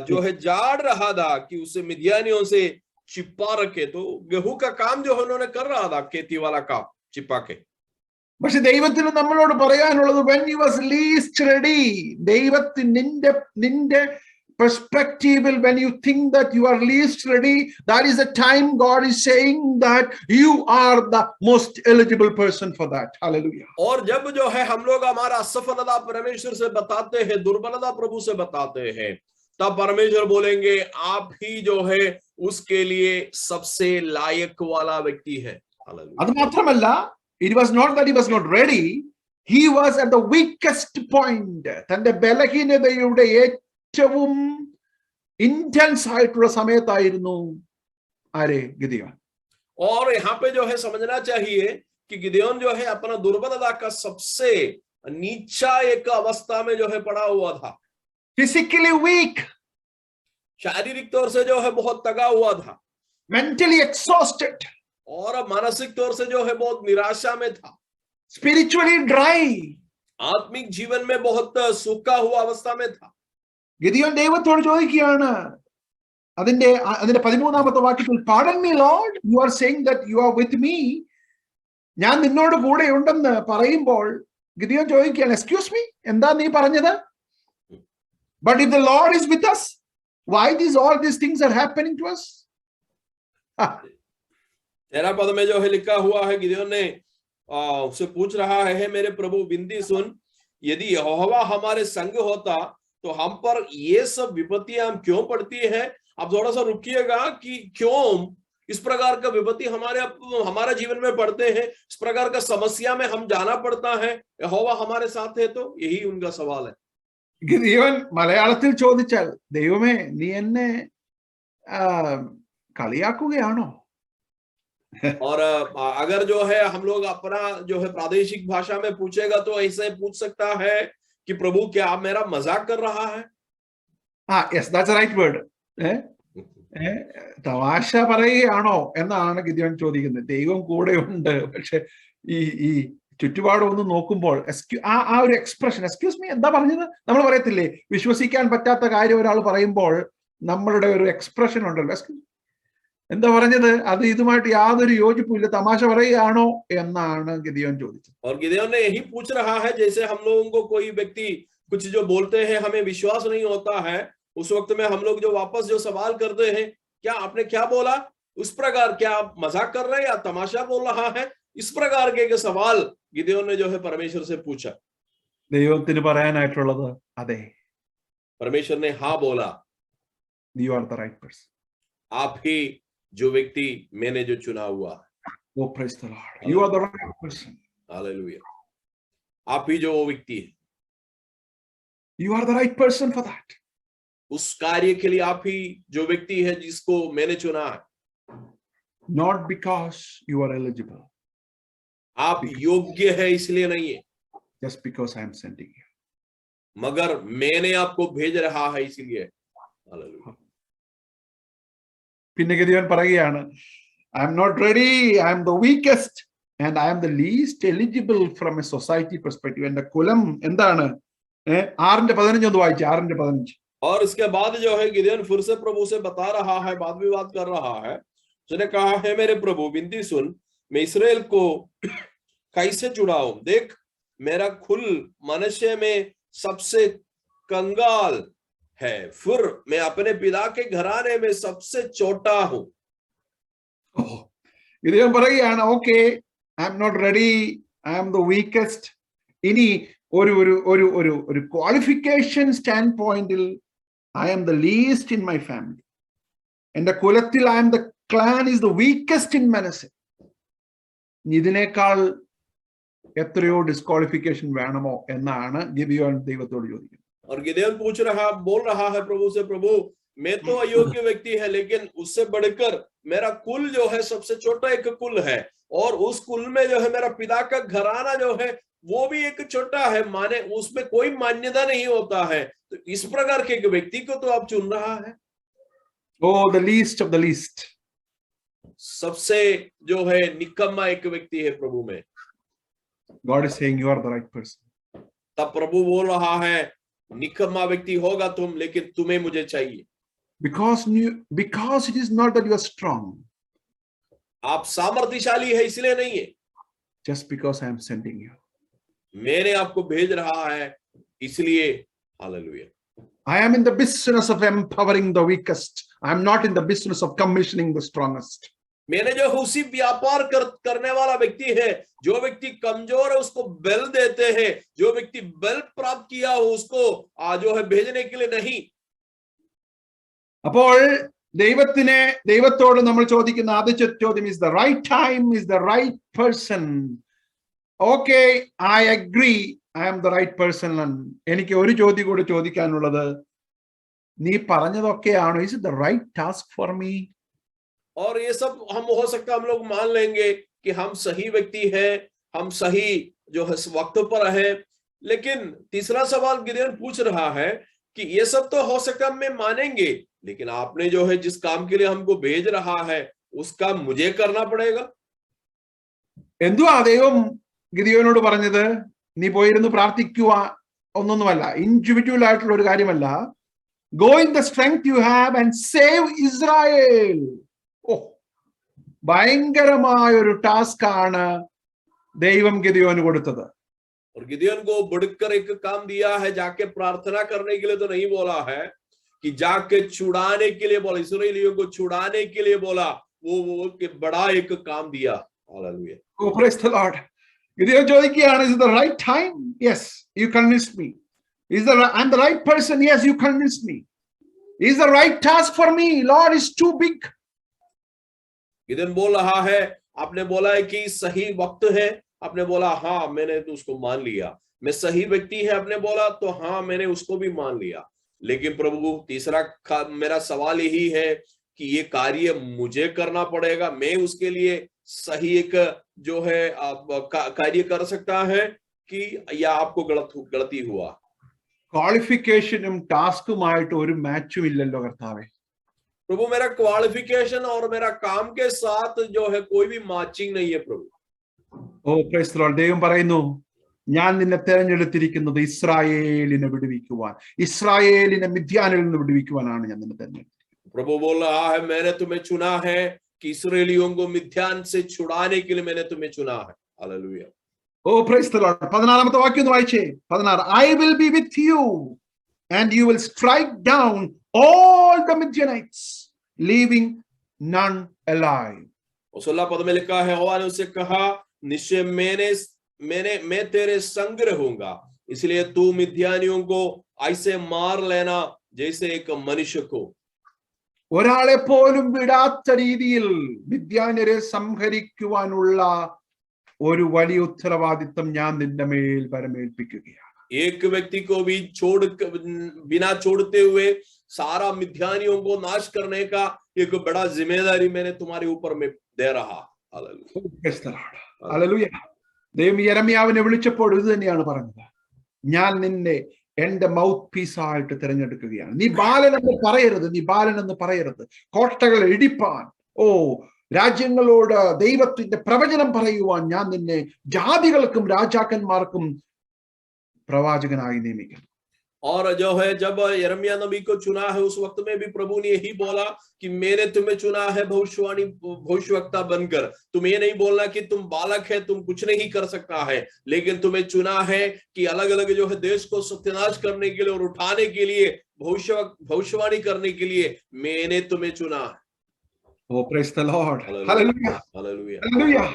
जो है जाड़ रहा था कि उसे मिद्यानियों से छिपा रखे. तो गेहूं का काम जो है उन्होंने कर रहा था, खेती वाला काम छिपा के. പക്ഷെ ദൈവത്തിന് നമ്മളോട് പറയാനുള്ളത്, when you was least ready, ദൈവത്തിന് നിന്റെ perspective, when you think that you are least ready, that is the time God is saying that you are the most eligible person for that. Hallelujah. और जब जो है हम लोग हमारा असफलता परमेश्वर से बताते हैं, दुर्बलता प्रभु से बताते हैं, तब परमेश्वर बोलेंगे आप ही जो है उसके लिए सबसे लायक वाला व्यक्ति है. हालेलुया. അത് മാത്രമല്ല, it was not that he was not ready, he was at the weakest point. തന്റെ ബലഹീനതയുടെ ഏറ്റവും ഇന്റൻസ് ആയിട്ടുള്ള സമയത്തായിരുന്നു ആരെ? गिदोन. और यहाँ पे जो है समझना चाहिए कि गिदोन जो है अपना दुर्बलता का सबसे नीचा एक अवस्था में जो है पड़ा हुआ था. फिजिकली वीक, शारीरिक तौर से जो है बहुत तगा हुआ था. मेंटली एक्सॉस्टेड, और मानसिक तौर से जो है बहुत निराशा में था. स्पिरिचुअली ड्राई, आत्मिक जीवन में बहुत सूखा हुआ अवस्था में था. गिदोन ദൈവത്തോട് ചോദിക്കുകയാണ്, അതിന്റെ 13ാമത്തെ വാക്യത്തിൽ, pardon me Lord, you are saying that you are with me, ഞാൻ നിന്നോട് കൂടെ ഉണ്ടെന്ന് പറയുമ്പോൾ गिदोन ചോദിക്കുകയാണ്, excuse me, എന്താ നീ പറഞ്ഞത്? But if the Lord is with us, why all these things are happening to us? 13 पद में जो है लिखा हुआ है, गिदोन ने उससे पूछ रहा है, मेरे प्रभु विनती सुन, यदि यहोवा हमारे संग होता तो हम पर ये सब विपत्तियां हम क्यों पड़ती है? आप थोड़ा सा रुकिएगा कि क्यों इस प्रकार का विपत्ति हमारे जीवन में पड़ते हैं, इस प्रकार का समस्या में हम जाना पड़ता है. यहोवा हमारे साथ है, तो यही उनका सवाल है. गिदोन മലയാളത്തിൽ ചോദിച്ചാൽ, ദൈവമേ നീ എന്നെ കളിയാക്കുകയാണോ? और अगर जो है हम लोग अपना जो है प्रादेशिक भाषा में पूछेगा तो ऐसे पूछ सकता है कि प्रभु क्या आप मेरा मजाक कर रहा है? yes, that's the right word. തമാശ പറയുകയാണോ എന്നാണ് गिदोन ചോദിക്കുന്നത്. ദൈവം കൂടെ ഉണ്ട്, പക്ഷെ ഈ ചുറ്റുപാടൊന്ന് നോക്കുമ്പോൾ ആ ഒരു എക്സ്പ്രഷൻ, എക്സ്ക്യൂസ് മീ, എന്താ പറഞ്ഞത്? നമ്മൾ പറയത്തില്ലേ, വിശ്വസിക്കാൻ പറ്റാത്ത കാര്യം ഒരാൾ പറയുമ്പോൾ നമ്മളുടെ ഒരു എക്സ്പ്രഷൻ ഉണ്ടല്ലോ, എന്താ പറഞ്ഞത്? അത് ഇതുമായിട്ട് യാതൊരു യോജിപ്പില്ല, തമാശ പറയുകയാണോ എന്നാണ് गिदोन ചോദിച്ചത്. और गिदोन ने यही पूछ रहा है, जैसे हम लोगों को कोई व्यक्ति कुछ जो बोलते हैं हमें विश्वास नहीं होता है, उस वक्त में हम लोग जो वापस जो सवाल करते हैं, क्या आपने क्या बोला, उस प्रकार क्या आप मजाक कर रहे हैं या तमाशा बोल रहा है, इस प्रकार के सवाल गिदोन ने जो है परमेश्वर से पूछा. ദൈവത്തിന് പറയാനായിട്ടുള്ളത്, അതെ, परमेश्वर ने हाँ बोला, you are the right person. आप ही जो व्यक्ति मैंने जो चुना हुआ. Oh, praise the Lord. You are the right person. Hallelujah. आप ही जो व्यक्ति है, you are the right person for that. उस कार्य के लिए आप ही जो व्यक्ति है जिसको मैंने चुना है. Not because you are eligible. आप योग्य है इसलिए नहीं है, just because I am sending you. मगर मैंने आपको भेज रहा है इसलिए. Hallelujah. പിന്നെ गिदोन പറയുകയാണ്, I am not ready, I am the weakest and I am the least eligible from a society perspective. എന്റെ കുലം എന്താണ്? 6:15 ഒന്ന് വായിച്ചു, 6:15. और इसके बाद जो है गिदोन फिर से प्रभु से बता रहा है, बात विवाद कर रहा है. उसने कहा है, मेरे प्रभु विनती सुन, मैं इस्राएल को कैसे चुनाऊं? देख, मेरा कुल मनुष्य में सबसे कंगाल है, फिर मैं अपने पिता के घराने में सबसे छोटा हूं. गिदोन പറയുകയാണ്, okay, I am not ready, I am the weakest. ഇനി ഒരു ക്വാളിഫിക്കേഷൻ സ്റ്റാൻഡ് പോയിന്റിൽ I am the least in my family. എന്റെ കുലത്തിൽ I am the clan is the weakest in മനസ്സ്. ഇതിനേക്കാൾ എത്രയോ ഡിസ്ക്വാളിഫിക്കേഷൻ വേണമോ എന്നാണ് ഗിദിയോൻ ദൈവത്തോട് ചോദിക്കുന്നത്. और गिदयोन बोल रहा है प्रभु से, प्रभु मैं तो अयोग्य व्यक्ति है, लेकिन उससे बढ़कर मेरा कुल जो है सबसे छोटा एक कुल है, और उस कुल में जो है मेरा पिता का घराना जो है वो भी एक छोटा है, माने उसमें कोई मान्यता नहीं होता है, तो इस प्रकार के एक व्यक्ति को तो आप चुन रहा है. Oh, the least of the least. सबसे जो है निकम्मा एक व्यक्ति है प्रभु में. God is saying you are the right person. तब प्रभु बोल रहा है निकम्मा व्यक्ति होगा तुम, लेकिन तुम्हें मुझे चाहिए. Because it is not that you are strong. आप सामर्थ्यशाली है इसलिए नहीं है. Just because I am sending you. मैंने आपको भेज रहा है इसलिए. Hallelujah. I am in the business of empowering the weakest. I am not in the business of commissioning the strongest. मैंने जो उसी व्यापार करने वाला व्यक्ति है, जो व्यक्ति कमजोर है उसको बल देते हैं, जो व्यक्ति बल प्राप्त किया हो उसको जो है भेजने के लिए नहीं. അപ്പോൾ ദൈവത്തോട് നമ്മൾ ചോദിക്കുന്ന ആദ്യത്തെ ചോദ്യം is the right time, is the right person. Okay, I agree, I am the right person. എനിക്ക് ഒരു ചോദ്യം കൂടി ചോദിക്കാനുള്ളത്, നീ പറഞ്ഞതൊക്കെയാണോ? Is it the right task for me? और ये सब हम हो सकता हम लोग मान लेंगे कि हम सही व्यक्ति हैं, हम सही जो है वक्त पर है, लेकिन तीसरा सवाल गिdeon पूछ रहा है कि ये सब तो हो सकता हम में मानेंगे, लेकिन आपने जो है जिस काम के लिए हमको भेज रहा है उस काम मुझे करना पड़ेगा. എന്തുവാ ദൈവം ഗിദിയോനോട് പറഞ്ഞത്? നീ പോയിരുന്ന് പ്രാർത്ഥിക്കുക ഒന്നൊന്നുമല്ല, ഇൻഡിവിജ്വൽ ആയിട്ടുള്ള ഒരു കാര്യമല്ല. Go in the strength you have and save Israel. ഭയങ്കരമായ ഒരു ടാസ്ക് ആണ് ദൈവം ഗിദിയോന് കൊടുത്തത്. और गिdeon को बढ़कर एक काम दिया है, जाके प्रार्थना करने के लिए तो नहीं बोला है कि जाके छुड़ाने के लिए बोला, इस्राएलियों को छुड़ाने के लिए बोला, वो बड़ा एक काम दिया. Hallelujah. Oh, praise the Lord. Gideon ചോദിക്കുകയാണ്, is it the right time? Yes, you convinced me. I'm the right person? Yes, you convinced me. Is the right task for me? Lord, is too big. गिdeon बोल रहा है, आपने बोला है कि सही वक्त है, आपने बोला हाँ मैंने तो उसको मान लिया. मैं सही व्यक्ति है आपने बोला तो हाँ मैंने उसको भी मान लिया. लेकिन प्रभु तीसरा मेरा सवाल यही है कि ये कार्य मुझे करना पड़ेगा, मैं उसके लिए सही एक जो है कार्य कर सकता है कि या आपको गलती हुआ. ക്വാളിഫിക്കേഷനും ടാസ്കുമായിട്ട് ഒരു മാച്ചും ഇല്ലല്ലോ കർത്താവേ. प्रभु मेरा क्वालिफिकेशन और मेरा काम के साथ जो है कोई भी मैचिंग नहीं है प्रभु. ഓ പ്രൈസ് ദി ലോർഡ്. ദൈവം പറയുന്നു, ഞാൻ നിന്നെ തെരഞ്ഞെടുത്തിരിക്കുന്നത് ഇസ്രായേലിനെ വിടുവിക്കുവാൻ, ഇസ്രായേലിനെ മിദ്യാനിൽ നിന്ന് വിടുവിക്കുവാനാണ് ഞാൻ നിന്നെ തെരഞ്ഞെടുത്തിരിക്കുന്നത്. प्रभु बोल रहा है मैंने तुम्हें चुना है कि इस्राएलियों को मिद्यान से छुड़ाने के लिए मैंने तुम्हें चुना है. Hallelujah. Oh praise the lord. 16ാമത്തെ വാക്യം ഒന്ന് വായിച്ചേ. 16. I will be with you and you will strike down all the Midianites, leaving none alive. और 16 पद में लिखा है, यहोवा ने उससे कहा निश्चय मैं तेरे संग रहूंगा, इसलिए तू मिद्यानियों को ऐसे मार लेना जैसे एक मनुष्य को. ഒരാളെ പോലും വിടാത്ത രീതിയിൽ മിദ്യാന്യരെ സംഹരിക്കുവാനുള്ള ഒരു വലിയ ഉത്തരവാദിത്വം ഞാൻ നിന്റെ മേൽ പരമേൽപ്പിക്കുകയാണ്. एक व्यक्ति को भी बिना छोड़ते हुए सारा मिद्यानियों को नाश करने का एक बड़ा जिम्मेदारी मैंने तुम्हारे ऊपर में दे रहा. ഹല്ലേലൂയ. ദൈവം യെരമ്യാവിനെ വിളിച്ചപ്പോൾ ഇത് തന്നെയാണ് പറഞ്ഞത്, ഞാൻ നിന്നെ എന്റെ മൗത്ത് പീസായിട്ട് തിരഞ്ഞെടുക്കുകയാണ്. നീ ബാലനെന്ന് പറയരുത്, നീ ബാലനെന്ന് പറയരുത്. കോട്ടകൾ ഇടിപ്പാൻ, രാജ്യങ്ങളോട് ദൈവത്തിന്റെ പ്രവചനം പറയുവാൻ ഞാൻ നിന്നെ ജാതികൾക്കും രാജാക്കന്മാർക്കും പ്രവാചകനായി നിയമിക്കുന്നു. और जो है जब यिर्मयाह नबी को चुना है उस वक्त में भी प्रभु ने यही बोला कि मैंने तुम्हें चुना है भविष्यवक्ता बनकर. तुम ये नहीं बोलना कि तुम बालक है, तुम कुछ नहीं कर सकता है, लेकिन तुम्हें चुना है कि अलग अलग जो है देश को सत्यानाश करने के लिए और उठाने के लिए, भविष्यवाणी करने के लिए मैंने तुम्हें चुना है. Oh, praise the Lord. Hallelujah. Hallelujah. Hallelujah.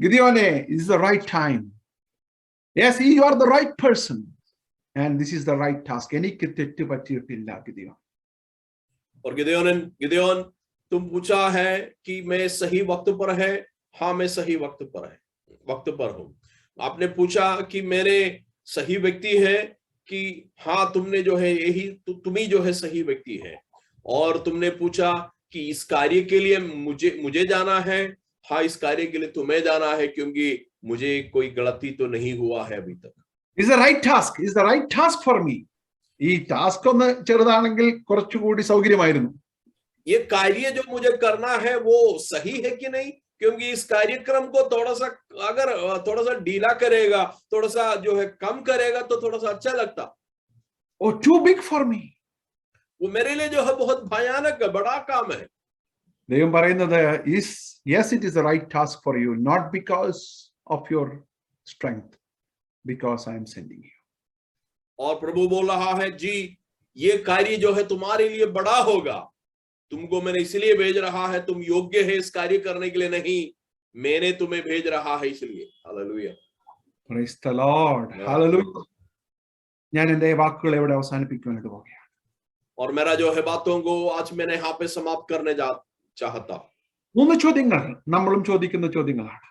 Gideone, this is the right time. Yes, you are the right person. And this is the right task. എനിക്ക് തെറ്റ് പറ്റിയിട്ടില്ല ഗിദിയോൻ. और गिdeon तुम पूछा है कि मैं सही वक्त पर है. हाँ मैं सही वक्त पर हूँ. आपने पूछा कि मेरे सही व्यक्ति है कि हाँ तुमने जो है यही तुम ही जो है सही व्यक्ति है, और तुमने पूछा कि इस कार्य के लिए मुझे जाना है, हाँ इस कार्य के लिए तुम्हें जाना है क्योंकि मुझे कोई गलती तो नहीं हुआ है अभी तक। Is the right task? Is the right task for me? ഈ ടാസ്ക് ഒന്ന് ചെറുതാണെങ്കിൽ കുറച്ചുകൂടി സൗകര്യമായിരുന്നു. ये कार्य जो मुझे करना है वो सही है कि नहीं, क्योंकि इस कार्यक्रम को थोड़ा सा अगर थोड़ा सा ढीला करेगा, थोड़ा सा जो है कम करेगा तो थोड़ा सा अच्छा लगता. Oh, too big for me. वो मेरे लिए जो है बहुत भयानक बड़ा काम है. ദൈവം പറയുന്നത് yes, it is the right task for you, not because of your strength, because I am sending you. और प्रभु बोल रहा है जी ये कार्य जो है तुम्हारे लिए बड़ा होगा, तुमको मैंने इसलिए भेज रहा है, तुम योग्य है इस कार्य करने के लिए नहीं, मैंने तुम्हें भेज रहा है इसलिए. Hallelujah. Praise the Lord. Hallelujah. ഞാൻ എൻ്റെ വാക്കുകൾ ഇവിടെ അവസാനിപ്പിക്കുവാനായിട്ട് പോകുകയാണ്. और मेरा जो है बातों को आज मैंने यहाँ पे समाप्त करने चाहता. 3 ചോദ്യങ്ങൾ നമ്മളും ചോദിക്കുന്ന ചോദ്യങ്ങളാണ്.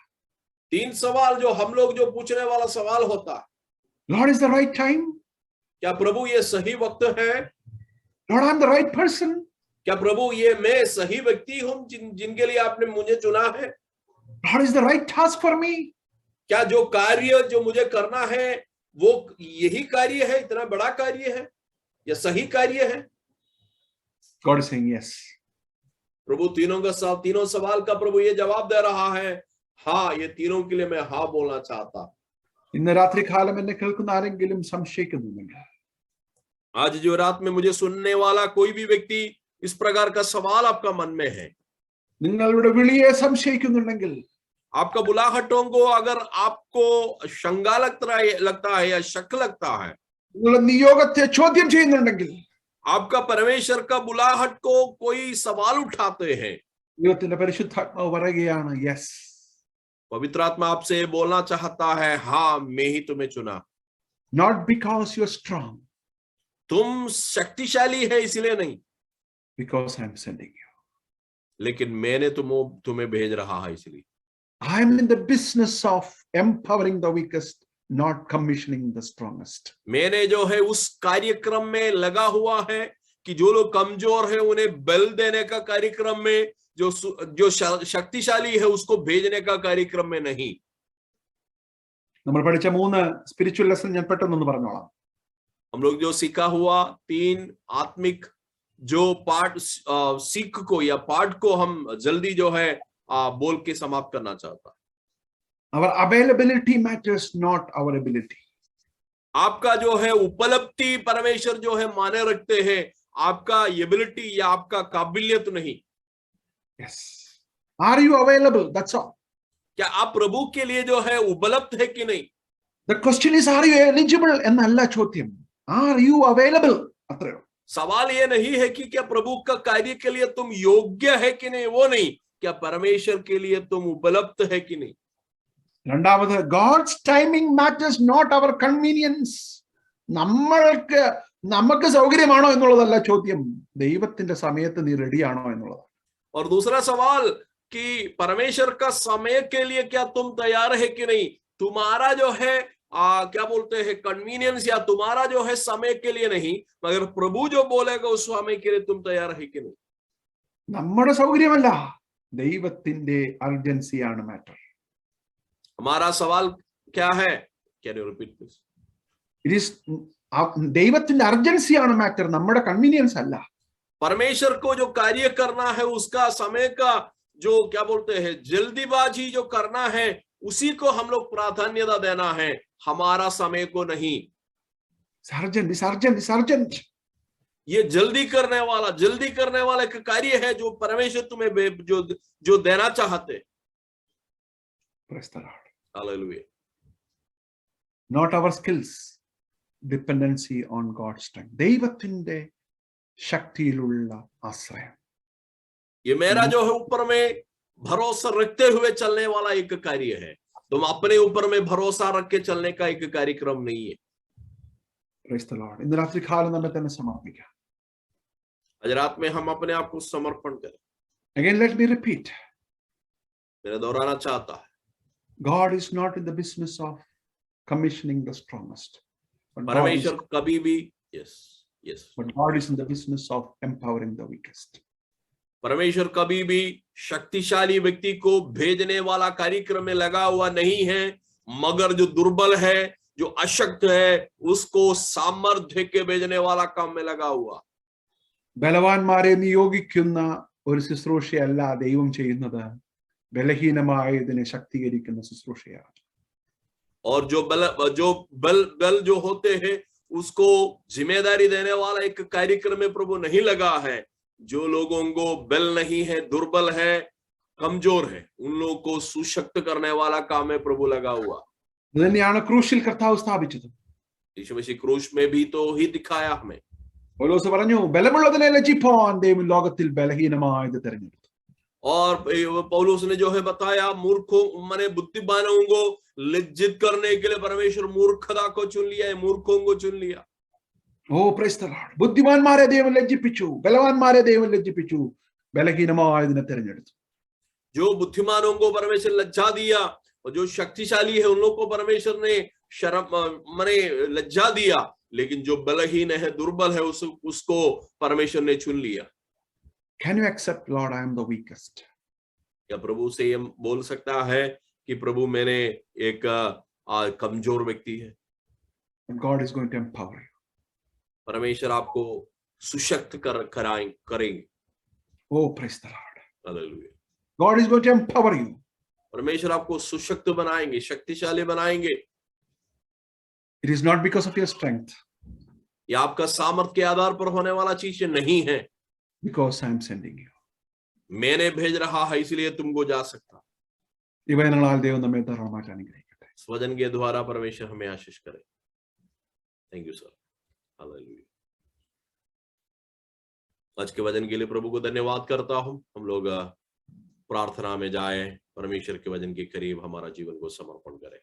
3 सवाल जो हम लोग जो पूछने वाला सवाल होता है. Lord, is the right time? क्या प्रभु ये सही वक्त है? Lord, I'm the right person? क्या प्रभु ये मैं सही व्यक्ति हूं जिनके लिए आपने मुझे चुना है? Lord, is the right task for me? क्या जो कार्य जो मुझे करना है वो यही कार्य है, इतना बड़ा कार्य है या सही कार्य है? God is saying yes. प्रभु तीनों सवाल का प्रभु ये जवाब दे रहा है, हाँ ये तीनों के लिए मैं हाँ बोलना चाहता. ഇന്ന് രാത്രികാലം എന്നെ കേൾക്കുന്ന ആരെങ്കിലും സംശയിക്കുന്നുണ്ടെങ്കിൽ, आज जो रात में मुझे सुनने वाला कोई भी व्यक्ति इस प्रकार का सवाल आपका मन में है, നിങ്ങളുടെ വിളിയെ സംശയിക്കുന്നുണ്ടെങ്കിൽ, आपका बुलाहटों को अगर आपको शंका लगता है या शक लगता है, നിങ്ങളുടെ നിയോഗത്തെ ചോദ്യം ചെയ്യുന്നുണ്ടെങ്കിൽ, आपका परमेश्वर का बुलाहट को कोई सवाल उठाते हैं, ദൈവത്തിന്റെ പരിശുദ്ധാത്മാവ് പറയുകയാണ് yes. पवित्र आत्मा आपसे बोलना चाहता है, हाँ मैं ही तुम्हें चुना. Not because you're strong, तुम शक्तिशाली है इसलिए नहीं, because I'm sending you. लेकिन मैंने तुम्हें भेज रहा है इसलिए. I'm in the business of empowering the weakest, not commissioning the strongest. मैंने जो है उस कार्यक्रम में लगा हुआ है कि जो लोग कमजोर है उन्हें बल देने का कार्यक्रम में, जो शक्तिशाली है उसको भेजने का कार्यक्रम में नहीं. നമ്മൾ പഠിച്ച 3 സ്പിരിച്വൽ ലെസൺ ഞാൻ പെട്ടെന്ന് പറഞ്ഞോളാം. हम लोग जो सीखा हुआ 3 आत्मिक जो पाठ सीख को या पाठ को हम जल्दी जो है बोल के समाप्त करना चाहता. Our availability matters, not our ability. आपका जो है उपलब्धि परमेश्वर जो है माने रखते हैं, आपका एबिलिटी या आपका काबिलियत नहीं. Yes. Are you available? That's all. क्या आप प्रभु के लिए जो है उपलब्ध है कि नहीं? The question is, are you eligible? എന്നല്ല ചോദ്യം. Are you available? അത്രയോ. सवाल ये नहीं है कि क्या प्रभु का कार्य के लिए तुम योग्य है कि नहीं, वो नहीं, क्या परमेश्वर के लिए तुम उपलब्ध है कि नहीं. രണ്ടാമത്, God's timing matters, not our convenience. നമുക്ക് സൗകര്യമാണോ എന്നുള്ളതല്ല ചോദ്യം, ദൈവത്തിന്റെ സമയത്ത് നീ റെഡിയാണോ എന്നുള്ളതാണ്. और दूसरा सवाल कि परमेश्वर का समय के लिए क्या तुम तैयार है कि नहीं. तुम्हारा जो है क्या बोलते हैं कन्वीनियंस या तुम्हारा जो है समय के लिए नहीं, मगर प्रभु जो बोलेगा उस समय के लिए तुम तैयार है कि नहीं. നമ്മുടെ സൗകര്യമല്ല, ദൈവത്തിന്റെ അർജൻസിയാണ് മാറ്റർ. हमारा सवाल क्या है? Can you repeat this? It is ദൈവത്തിന്റെ അർജൻസിയാണ് മാറ്റർ, നമ്മുടെ കൺവീനിയൻസ് അല്ല. परमेश्वर को जो कार्य करना है उसका समय का जो क्या बोलते हैं जल्दीबाजी जो करना है उसी को हम लोग प्राधान्यता देना है, हमारा समय को नहीं. सर्जेंट ये जल्दी करने वाला एक कार्य है जो परमेश्वर तुम्हें जो देना चाहते. Praise the Lord. Hallelujah. Not our skills, dependency on God's strength. ദൈവത്തിന്റെ ശക്തിയിലുള്ള ആശ്രയം. ये मेरा जो है ऊपर में भरोसा रखते हुए चलने वाला एक कार्य है, तुम अपने ऊपर में भरोसा रख के चलने का एक कार्यक्रम नहीं है. Praise the Lord. ഇന്ന് രാത്രി കാലം നമ്മെ തന്നെ സമർപ്പിക്കാം. आज रात में हम अपने आप को समर्पण करें. Again, let me repeat. मैंने दोहराना चाहता है, God is not in the business of commissioning the strongest. But God is, परमेश्वर कभी भी yes but God is in the business of empowering the weakest. परमेश्वर कभी भी शक्तिशाली व्यक्ति को भेजने वाला कार्यक्रम में लगा हुआ नहीं है, मगर जो दुर्बल है, जो अशक्त है, उसको सामर्थ्य के भेजने वाला काम में लगा हुआ. ബലവാന്മാരെ നിയോഗിക്കുന്ന ഒരു ശുശ്രൂഷയല്ല ദൈവം ചെയ്യുന്നത്, ബലഹീനമായതിനെ ശക്തീകരിക്കുന്ന ശുശ്രൂഷയാണ്. और जो बल जो होते हैं उसको जिम्मेदारी देने वाला एक कार्यक्रम में प्रभु नहीं लगा है. जो लोगों को बल नहीं है, दुर्बल है, कमजोर है, उन लोगों को सुशक्त करने वाला काम में प्रभु लगा हुआ. ഇത് തന്നെയാണ് ക്രൂശിൽ കർത്താവ് സ്ഥാപിച്ചത്. यीशु मसीह क्रूस में भी तो ही दिखाया हमें. പൗലോസ് പറഞ്ഞു, ബലമുള്ളതിനെ ലജ്ജിപ്പാൻ ദൈവം ലോകത്തിൽ ബലഹീനമായത് തിരഞ്ഞെടുത്തു. और पौलुस ने जो है बताया, मूर्खों माने बुद्धिमानों को लज्जित करने के लिए परमेश्वर मूर्खता को चुन लिया है, मूर्खों को चुन लिया. ഓ പ്രൈസ് ദി ലോർഡ്. ബുദ്ധിമാന്മാരെ ദൈവം ലജ്ജിപ്പിച്ചു, ബലവാന്മാരെ ദൈവം ലജ്ജിപ്പിച്ചു, ബലഹീനമായതിനെ തിരഞ്ഞെടുത്തു. जो बुद्धिमानों को परमेश्वर लज्जा दिया और जो शक्तिशाली है उन लोगों को परमेश्वर ने शर्म माने लज्जा दिया, लेकिन जो बलहीन है, दुर्बल है, उसको परमेश्वर ने चुन लिया. Can you accept, Lord, I am the weakest? क्या प्रभु से ये बोल सकता है कि प्रभु मैंने एक कमजोर व्यक्ति है? And God is going to empower you. परमेश्वर आपको सुशक्त करेंगे. Oh, praise the Lord. Hallelujah. God is going to empower you. परमेश्वर आपको सुशक्त बनाएंगे, शक्तिशाली बनाएंगे. It is not because of your strength. ये आपका सामर्थ्य के आधार पर होने वाला चीज नहीं है. Because I am sending you. मैंने भेज रहा है इसलिए तुमको जा सकता. ഈ വചനങ്ങളാൽ ദൈവം നമ്മെ ധാരാളമായിട്ട് അനുഗ്രഹിക്കട്ടെ. स्वजन के द्वारा परमेश्वर हमें आशीष करे. Thank you sir. हालेलुया. आज के वचन के लिए प्रभु को धन्यवाद करता हूं. हम लोग प्रार्थना में जाए, परमेश्वर के वचन के करीब हमारा जीवन को समर्पण करें.